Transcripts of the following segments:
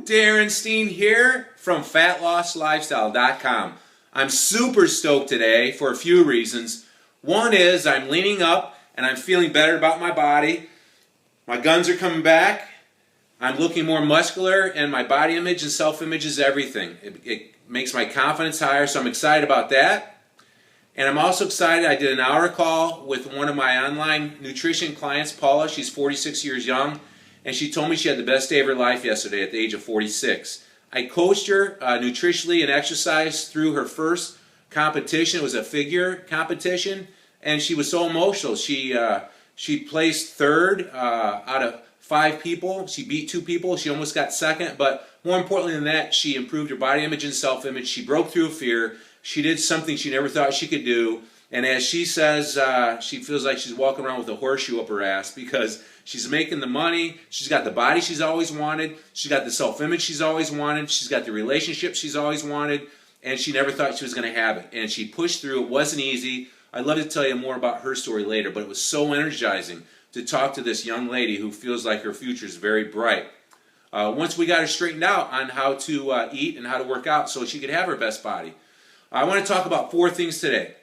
Darren Steen here from FatLossLifestyle.com. I'm super stoked today for a few reasons. One is I'm leaning up and I'm feeling better about my body. My guns are coming back. I'm looking more muscular, and my body image and self-image is everything. It makes my confidence higher, so I'm excited about that. And I'm also excited. I did an hour call with one of my online nutrition clients, Paula. She's 46 years young, and she told me she had the best day of her life yesterday at the age of 46. I coached her nutritionally and exercise through her first competition. It was a figure competition, and she was so emotional. She placed third out of 5 people. She beat 2 people. She almost got second, but more importantly than that, she improved her body image and self-image. She broke through fear. She did something she never thought she could do, and as she says, she feels like she's walking around with a horseshoe up her ass because she's making the money, she's got the body she's always wanted, she's got the self-image she's always wanted, she's got the relationship she's always wanted, and she never thought she was going to have it. And she pushed through. It wasn't easy. I'd love to tell you more about her story later, but it was so energizing to talk to this young lady who feels like her future is very bright. Once we got her straightened out on how to eat and how to work out so she could have her best body, I want to talk about 4 things today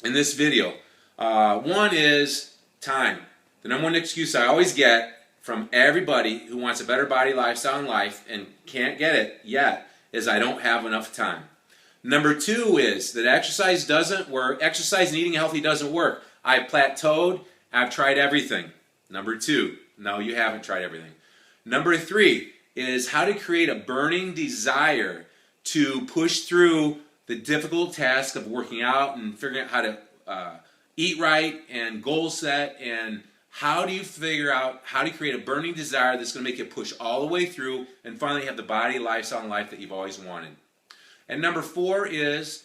in this video. One is time. The number one excuse I always get from everybody who wants a better body, lifestyle, and life and can't get it yet is I don't have enough time. Number 2 is that exercise doesn't work. Exercise and eating healthy doesn't work. I've plateaued. I've tried everything. Number 2, no, you haven't tried everything. Number 3 is how to create a burning desire to push through the difficult task of working out and figuring out how to eat right and goal set, and how do you figure out how to create a burning desire that's going to make you push all the way through and finally have the body, lifestyle, and life that you've always wanted. And number 4 is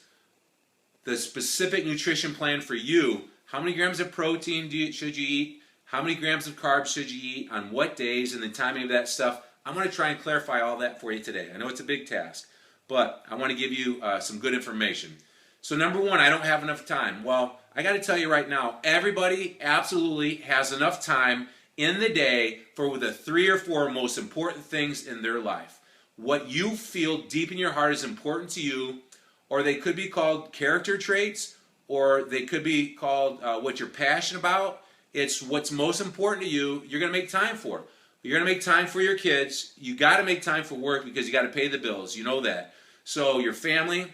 the specific nutrition plan for you. How many grams of protein should you eat? How many grams of carbs should you eat? On what days? And the timing of that stuff. I'm going to try and clarify all that for you today. I know it's a big task, but I want to give you some good information. So number 1, I don't have enough time. Well, I got to tell you right now, everybody absolutely has enough time in the day for the 3 or 4 most important things in their life. What you feel deep in your heart is important to you, or they could be called character traits, or they could be called what you're passionate about. It's what's most important to you, you're going to make time for. You're going to make time for your kids. You got to make time for work because you got to pay the bills. You know that. So your family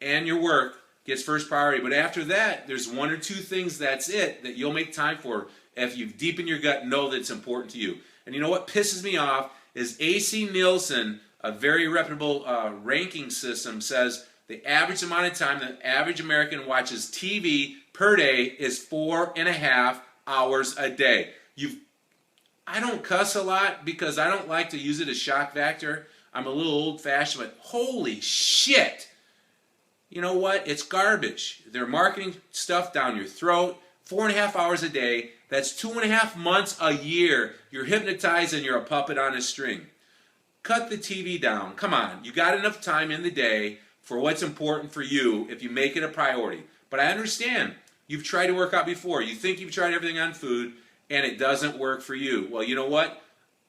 and your work gets first priority. But after that, there's 1 or 2 things, that's it, that you'll make time for if you deep in your gut know that it's important to you. And you know what pisses me off is AC Nielsen, a very reputable ranking system, says the average amount of time the average American watches TV per day is 4.5 hours a day. I don't cuss a lot because I don't like to use it as shock factor. I'm a little old-fashioned, but holy shit! You know what? It's garbage. They're marketing stuff down your throat. 4.5 hours a day. That's 2.5 months a year. You're hypnotized and you're a puppet on a string. Cut the TV down. Come on. You got enough time in the day for what's important for you if you make it a priority. But I understand. You've tried to work out before. You think you've tried everything on food, and it doesn't work for you. Well, you know what?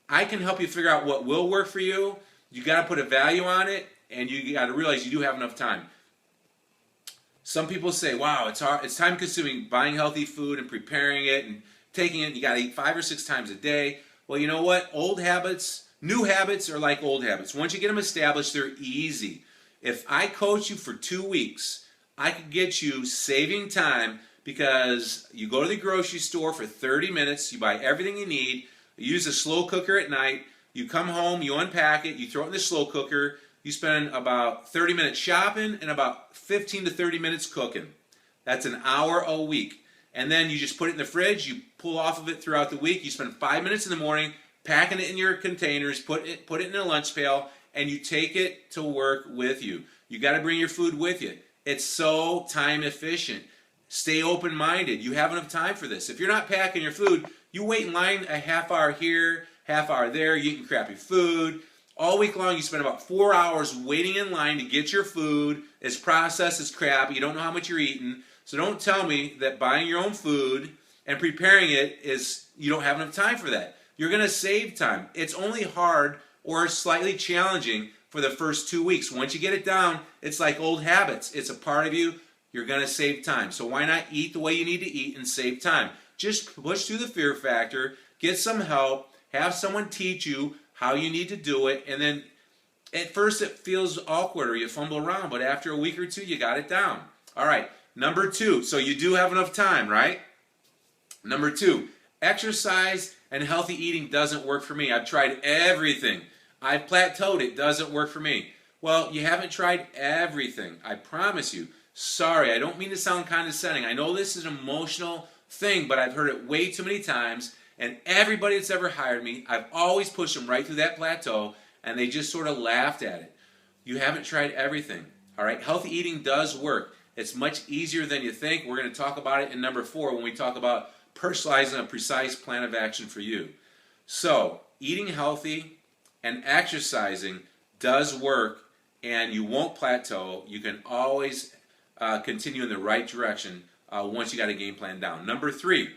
I can help you figure out what will work for you. You got to put a value on it, and you got to realize you do have enough time. Some people say, wow, it's hard, it's time-consuming buying healthy food and preparing it and taking it. You got to eat 5 or 6 times a day. Well, you know what? Old habits, new habits are like old habits. Once you get them established, they're easy. If I coach you for 2 weeks, I could get you saving time because you go to the grocery store for 30 minutes, you buy everything you need, you use a slow cooker at night, you come home, you unpack it, you throw it in the slow cooker, you spend about 30 minutes shopping and about 15 to 30 minutes cooking. That's an hour a week. And then you just put it in the fridge, you pull off of it throughout the week, you spend 5 minutes in the morning packing it in your containers, put it in a lunch pail, and you take it to work with you. You got to bring your food with you. It's so time efficient. Stay open-minded. You have enough time for this. If you're not packing your food, you wait in line a half hour here, half hour there, you're eating crappy food. All week long, you spend about 4 hours waiting in line to get your food. It's processed, it's crap, you don't know how much you're eating. So don't tell me that buying your own food and preparing it is, you don't have enough time for that. You're going to save time. It's only hard or slightly challenging for the first 2 weeks. Once you get it down, it's like old habits. It's a part of you. You're going to save time. So why not eat the way you need to eat and save time? Just push through the fear factor, get some help, have someone teach you how you need to do it, and then at first it feels awkward or you fumble around, but after a week or two, you got it down. All right, number 2. So you do have enough time, right? Number 2, exercise and healthy eating doesn't work for me. I've tried everything. I've plateaued. It doesn't work for me. Well, you haven't tried everything. I promise you. Sorry, I don't mean to sound condescending. I know this is an emotional thing, but I've heard it way too many times, and everybody that's ever hired me, I've always pushed them right through that plateau, and they just sort of laughed at it. You haven't tried everything. All right, healthy eating does work. It's much easier than you think. We're going to talk about it in number 4 when we talk about personalizing a precise plan of action for you. So, eating healthy and exercising does work, and you won't plateau. You can always continue in the right direction once you got a game plan down. Number 3,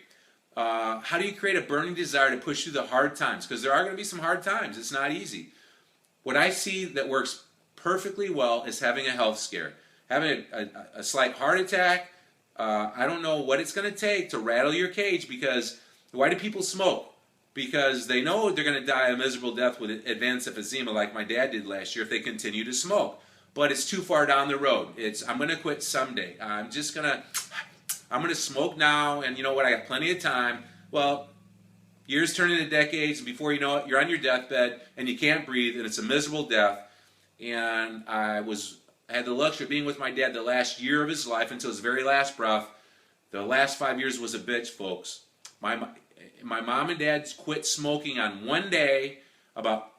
how do you create a burning desire to push through the hard times? Because there are going to be some hard times. It's not easy. What I see that works perfectly well is having a health scare. Having a slight heart attack. I don't know what it's going to take to rattle your cage, because why do people smoke? Because they know they're going to die a miserable death with advanced emphysema like my dad did last year if they continue to smoke. But it's too far down the road. I'm going to quit someday. I'm going to smoke now, and you know what? I got plenty of time. Well, years turn into decades, and before you know it, you're on your deathbed, and you can't breathe, and it's a miserable death. And I had the luxury of being with my dad the last year of his life until his very last breath. The last 5 years was a bitch, folks. My mom and dad quit smoking on one day about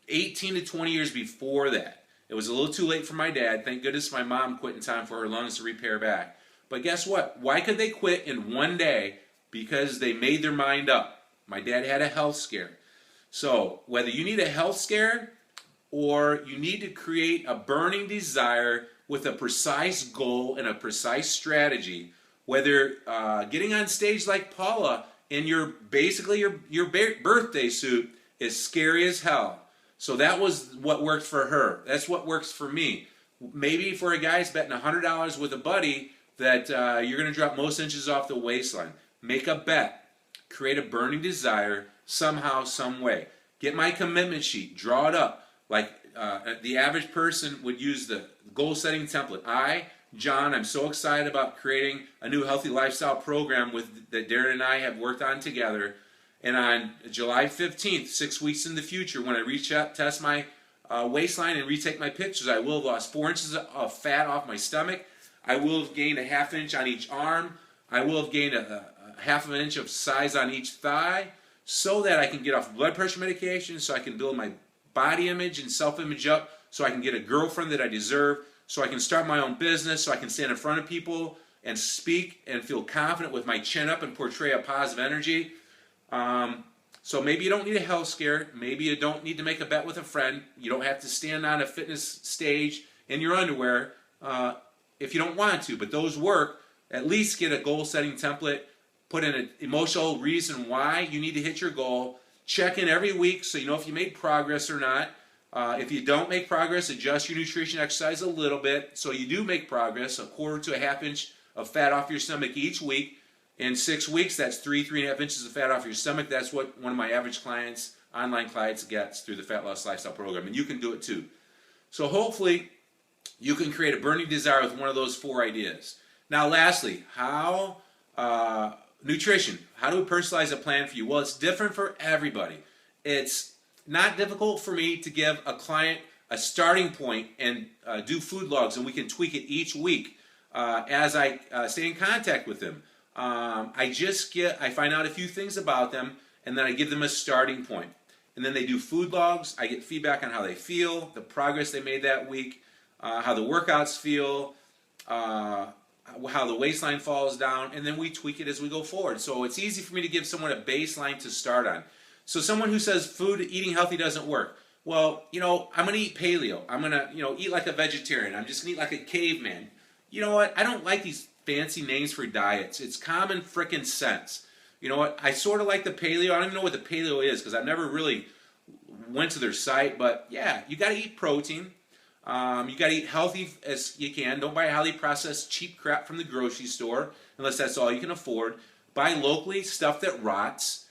18 to 20 years before that. It was a little too late for my dad. Thank goodness my mom quit in time for her lungs to repair back. But guess what? Why could they quit in one day? Because they made their mind up. My dad had a health scare. So whether you need a health scare or you need to create a burning desire with a precise goal and a precise strategy, whether getting on stage like Paula in your birthday suit is scary as hell. So that was what worked for her. That's what works for me. Maybe for a guy's betting $100 with a buddy that you're going to drop most inches off the waistline. Make a bet. Create a burning desire somehow, some way. Get my commitment sheet. Draw it up. Like the average person would use the goal-setting template. John, I'm so excited about creating a new healthy lifestyle program that Darren and I have worked on together. And on July 15th, 6 weeks in the future, when I test my waistline and retake my pictures, I will have lost 4 inches of fat off my stomach. I will have gained a half inch on each arm. I will have gained a half of an inch of size on each thigh, so that I can get off blood pressure medication, so I can build my body image and self-image up, so I can get a girlfriend that I deserve, so I can start my own business, so I can stand in front of people and speak and feel confident with my chin up and portray a positive energy. So maybe you don't need a health scare. Maybe you don't need to make a bet with a friend. You don't have to stand on a fitness stage in your underwear if you don't want to, but those work. At least get a goal-setting template. Put in an emotional reason why you need to hit your goal. Check in every week so you know if you made progress or not. If you don't make progress, adjust your nutrition exercise a little bit so you do make progress, a quarter to a half inch of fat off your stomach each week. In 6 weeks, that's 3.5 inches of fat off your stomach. That's what one of my average clients, online clients, gets through the Fat Loss Lifestyle Program. And you can do it too. So hopefully, you can create a burning desire with one of those 4 ideas. Now lastly, nutrition. How do we personalize a plan for you? Well, it's different for everybody. It's not difficult for me to give a client a starting point and do food logs, and we can tweak it each week as I stay in contact with them. I find out a few things about them, and then I give them a starting point. And then they do food logs. I get feedback on how they feel, the progress they made that week, how the workouts feel, how the waistline falls down, and then we tweak it as we go forward. So it's easy for me to give someone a baseline to start on. So someone who says eating healthy doesn't work. Well, I'm going to eat paleo. I'm going to, eat like a vegetarian. I'm just going to eat like a caveman. You know what? I don't like these fancy names for diets. It's common frickin' sense. You know what? I sort of like the paleo. I don't even know what the paleo is because I've never really went to their site, but yeah, you got to eat protein. You got to eat healthy as you can. Don't buy highly processed cheap crap from the grocery store unless that's all you can afford. Buy locally stuff that rots.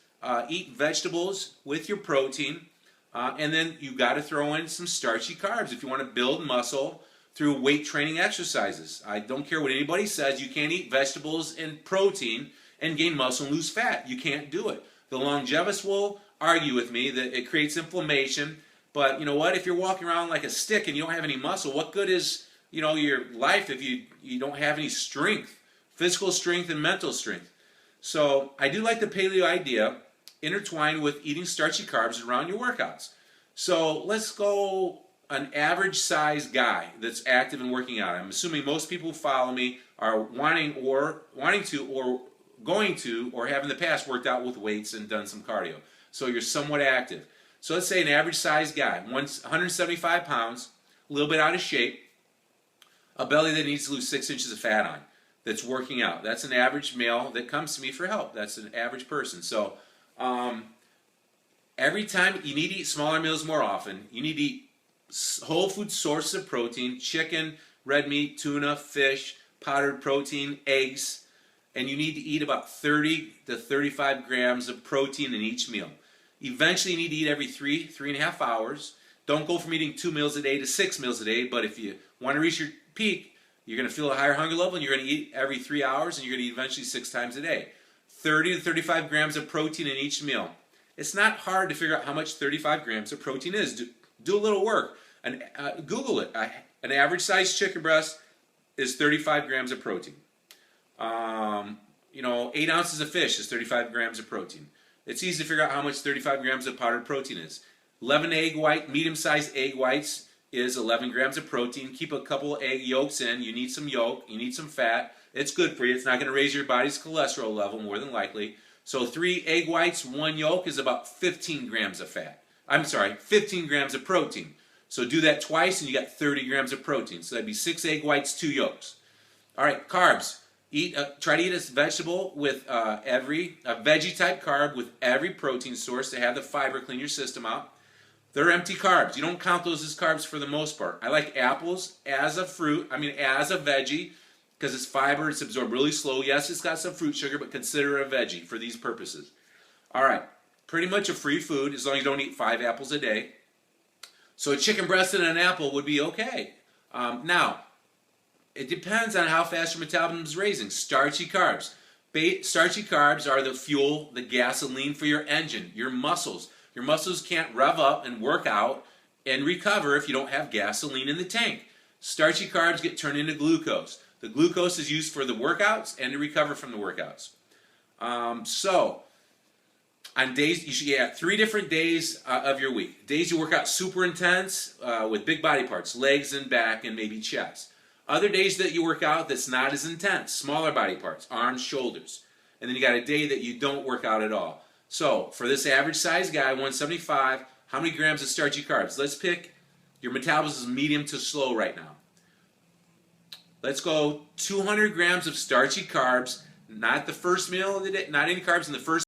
Eat vegetables with your protein. And then you got to throw in some starchy carbs if you want to build muscle through weight training exercises. I don't care what anybody says. You can't eat vegetables and protein and gain muscle and lose fat. You can't do it. The longevists will argue with me that it creates inflammation. But you know what? If you're walking around like a stick and you don't have any muscle, what good is your life if you don't have any strength, physical strength and mental strength? So I do like the paleo idea intertwined with eating starchy carbs around your workouts. So let's go an average size guy that's active and working out. I'm assuming most people who follow me are wanting to or going to or have in the past worked out with weights and done some cardio. So you're somewhat active. So let's say an average size guy, 175 pounds, a little bit out of shape, a belly that needs to lose 6 inches of fat on, that's working out. That's an average male that comes to me for help. That's an average person. So every time you need to eat smaller meals more often, you need to eat whole food sources of protein, chicken, red meat, tuna, fish, powdered protein, eggs, and you need to eat about 30 to 35 grams of protein in each meal. Eventually, you need to eat every 3.5 hours. Don't go from eating 2 meals a day to 6 meals a day, but if you want to reach your peak, you're going to feel a higher hunger level, and you're going to eat every 3 hours, and you're going to eat eventually 6 times a day. 30 to 35 grams of protein in each meal. It's not hard to figure out how much 35 grams of protein is. Do a little work. Google it. An average sized chicken breast is 35 grams of protein. 8 ounces of fish is 35 grams of protein. It's easy to figure out how much 35 grams of powdered protein is. 11 medium-sized egg whites is 11 grams of protein. Keep a couple egg yolks in. You need some yolk. You need some fat. It's good for you. It's not going to raise your body's cholesterol level more than likely. So 3 egg whites, 1 yolk is about 15 grams of fat. 15 grams of protein. So do that twice and you got 30 grams of protein. So that'd be 6 egg whites, 2 yolks. All right, carbs. Try to eat a vegetable with a veggie type carb with every protein source to have the fiber clean your system out. They're empty carbs. You don't count those as carbs for the most part. I like apples as a as a veggie because it's fiber. It's absorbed really slow. Yes, it's got some fruit sugar, but consider it a veggie for these purposes. All right, pretty much a free food as long as you don't eat 5 apples a day. So a chicken breast and an apple would be okay. Now, it depends on how fast your metabolism is raising. Starchy carbs. Starchy carbs are the fuel, the gasoline for your engine, your muscles. Your muscles can't rev up and work out and recover if you don't have gasoline in the tank. Starchy carbs get turned into glucose. The glucose is used for the workouts and to recover from the workouts. So, on days, you should get 3 different days of your week. Days you work out super intense with big body parts, legs and back and maybe chest. Other days that you work out that's not as intense, smaller body parts, arms, shoulders. And then you got a day that you don't work out at all. So, for this average size guy, 175, how many grams of starchy carbs? Let's pick your metabolism is medium to slow right now. Let's go 200 grams of starchy carbs, not the first meal of the day, not any carbs in the first